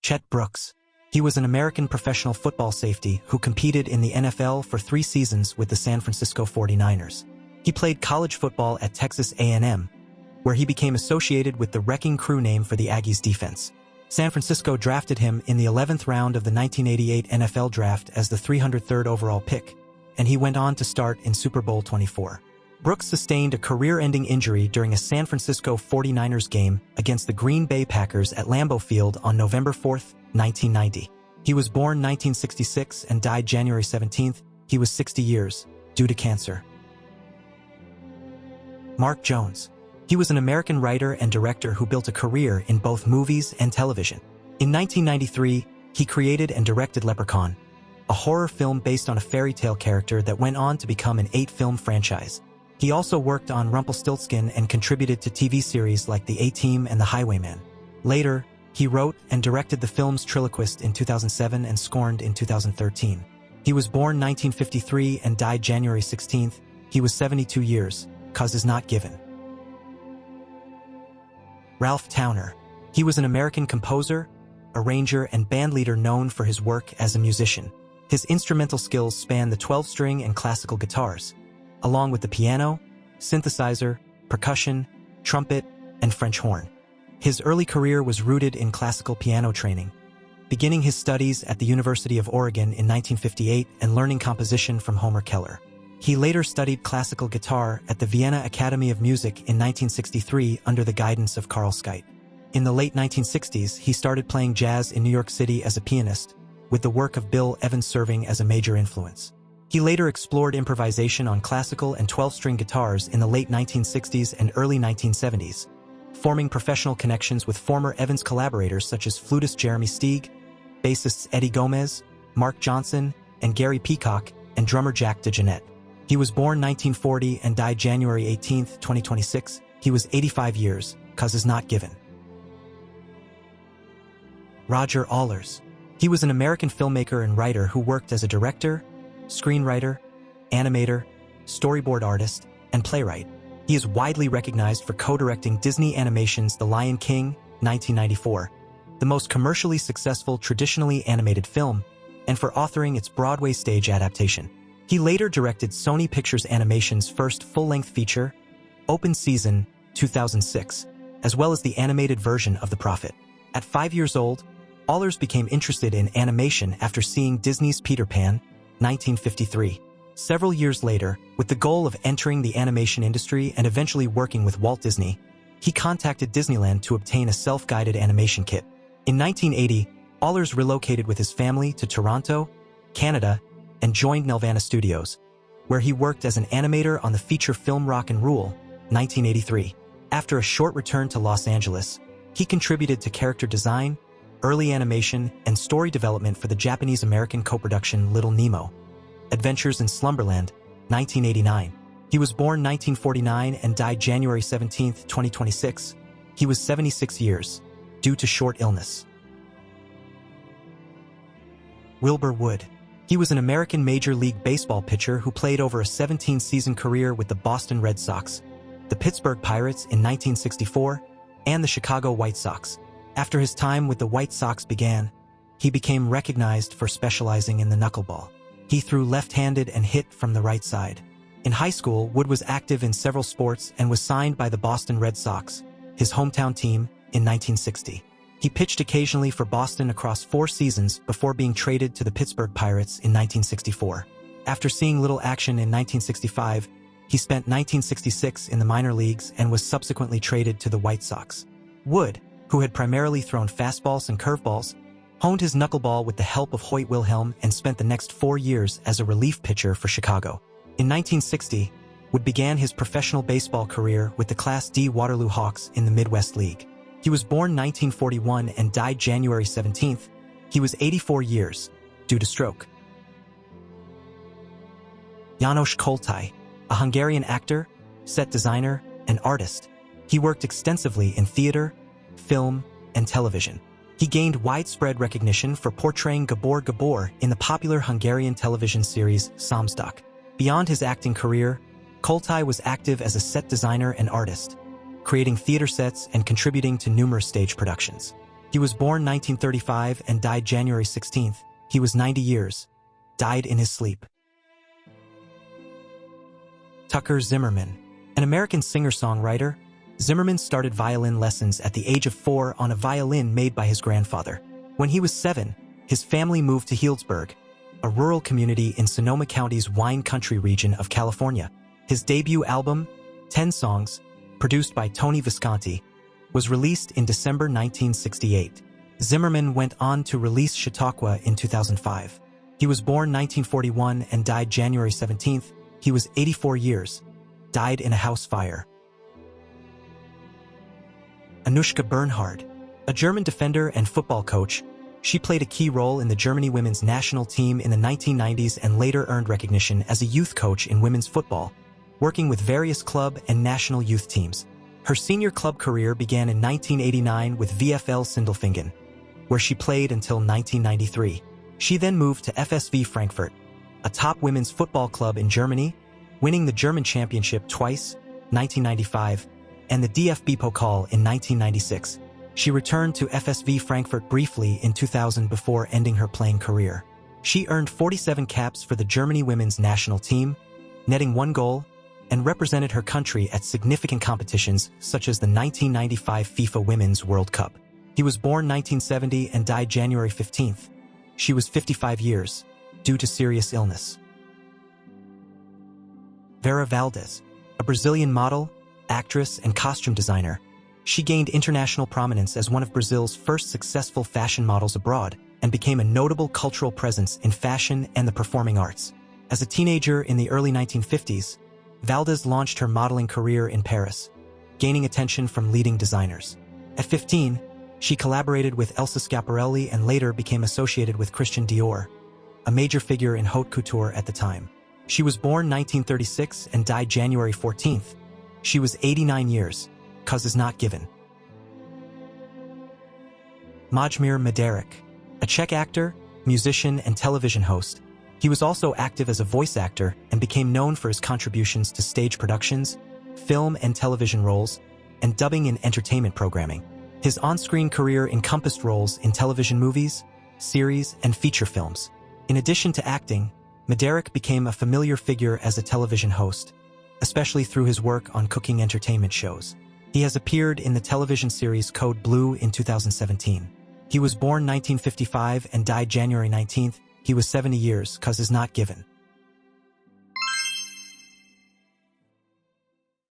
Chet Brooks. He was an American professional football safety who competed in the NFL for 3 seasons with the San Francisco 49ers. He played college football at Texas A&M, where he became associated with the wrecking crew name for the Aggies defense. San Francisco drafted him in the 11th round of the 1988 NFL Draft as the 303rd overall pick, and he went on to start in Super Bowl 24. Brooks sustained a career-ending injury during a San Francisco 49ers game against the Green Bay Packers at Lambeau Field on November 4, 1990. He was born 1966 and died January 17. He was 60 years, due to cancer. Mark Jones. He was an American writer and director who built a career in both movies and television. In 1993, he created and directed Leprechaun, a horror film based on a fairy tale character that went on to become an 8-film franchise. He also worked on Rumpelstiltskin and contributed to TV series like The A-Team and The Highwayman. Later, he wrote and directed the films Triloquist in 2007 and Scorned in 2013. He was born 1953 and died January 16. He was 72 years, cause is not given. Ralph Towner. He was an American composer, arranger, and bandleader known for his work as a musician. His instrumental skills span the 12-string and classical guitars, along with the piano, synthesizer, percussion, trumpet, and French horn. His early career was rooted in classical piano training, beginning his studies at the University of Oregon in 1958 and learning composition from Homer Keller. He later studied classical guitar at the Vienna Academy of Music in 1963 under the guidance of Carl Scheidt. In the late 1960s, he started playing jazz in New York City as a pianist, with the work of Bill Evans serving as a major influence. He later explored improvisation on classical and 12-string guitars in the late 1960s and early 1970s, forming professional connections with former Evans collaborators such as flutist Jeremy Steig, bassists Eddie Gomez, Mark Johnson, and Gary Peacock, and drummer Jack DeJohnette. He was born 1940 and died January 18, 2026. He was 85 years, cause is not given. Roger Allers. He was an American filmmaker and writer who worked as a director, screenwriter, animator, storyboard artist, and playwright. He is widely recognized for co-directing Disney Animation's The Lion King, 1994, the most commercially successful traditionally animated film, and for authoring its Broadway stage adaptation. He later directed Sony Pictures Animation's first full-length feature, Open Season, 2006, as well as the animated version of The Prophet. At 5 years old, Allers became interested in animation after seeing Disney's Peter Pan, 1953. Several years later, with the goal of entering the animation industry and eventually working with Walt Disney, he contacted Disneyland to obtain a self-guided animation kit. In 1980, Allers relocated with his family to Toronto, Canada, and joined Nelvana Studios, where he worked as an animator on the feature film Rock and Rule, 1983. After a short return to Los Angeles, he contributed to character design, early animation, and story development for the Japanese-American co-production Little Nemo, Adventures in Slumberland, 1989. He was born 1949 and died January 17, 2026. He was 76 years, due to short illness. Wilbur Wood. He was an American Major League Baseball pitcher who played over a 17-season career with the Boston Red Sox, the Pittsburgh Pirates in 1964, and the Chicago White Sox. After his time with the White Sox began, he became recognized for specializing in the knuckleball. He threw left-handed and hit from the right side. In high school, Wood was active in several sports and was signed by the Boston Red Sox, his hometown team, in 1960. He pitched occasionally for Boston across 4 seasons before being traded to the Pittsburgh Pirates in 1964. After seeing little action in 1965, he spent 1966 in the minor leagues and was subsequently traded to the White Sox. Wood, who had primarily thrown fastballs and curveballs, honed his knuckleball with the help of Hoyt Wilhelm and spent the next 4 years as a relief pitcher for Chicago. In 1960, Wood began his professional baseball career with the Class D Waterloo Hawks in the Midwest League. He was born 1941 and died January 17. He was 84 years, due to stroke. János Koltai, a Hungarian actor, set designer, and artist. He worked extensively in theater, film, and television. He gained widespread recognition for portraying Gabor Gabor in the popular Hungarian television series Samstock. Beyond his acting career, Koltai was active as a set designer and artist, creating theater sets and contributing to numerous stage productions. He was born 1935 and died January 16th. He was 90 years. Died in his sleep. Tucker Zimmerman. An American singer-songwriter, Zimmerman started violin lessons at the age of 4 on a violin made by his grandfather. When he was 7, his family moved to Healdsburg, a rural community in Sonoma County's wine country region of California. His debut album, 10 Songs, produced by Tony Visconti, was released in December 1968. Zimmerman went on to release Chautauqua in 2005. He was born 1941 and died January 17th. He was 84 years. Died in a house fire. Anushka Bernhard. A German defender and football coach, she played a key role in the Germany women's national team in the 1990s and later earned recognition as a youth coach in women's football, working with various club and national youth teams. Her senior club career began in 1989 with VfL Sindelfingen, where she played until 1993. She then moved to FSV Frankfurt, a top women's football club in Germany, winning the German championship twice, 1995, and the DFB Pokal in 1996. She returned to FSV Frankfurt briefly in 2000 before ending her playing career. She earned 47 caps for the Germany women's national team, netting 1 goal, and represented her country at significant competitions such as the 1995 FIFA Women's World Cup. He was born 1970 and died January 15th. She was 55 years, due to serious illness. Vera Valdez, a Brazilian model, actress, and costume designer. She gained international prominence as one of Brazil's first successful fashion models abroad and became a notable cultural presence in fashion and the performing arts. As a teenager in the early 1950s, Valdez launched her modeling career in Paris, gaining attention from leading designers. At 15, she collaborated with Elsa Schiaparelli and later became associated with Christian Dior, a major figure in haute couture at the time. She was born 1936 and died January 14th. She was 89 years. Cause is not given. Majmir Madarik, a Czech actor, musician, and television host. He was also active as a voice actor and became known for his contributions to stage productions, film and television roles, and dubbing in entertainment programming. His on-screen career encompassed roles in television movies, series, and feature films. In addition to acting, Madarik became a familiar figure as a television host, especially through his work on cooking entertainment shows. He has appeared in the television series Code Blue in 2017. He was born 1955 and died January 19th. He was 70 years. Cause is not given.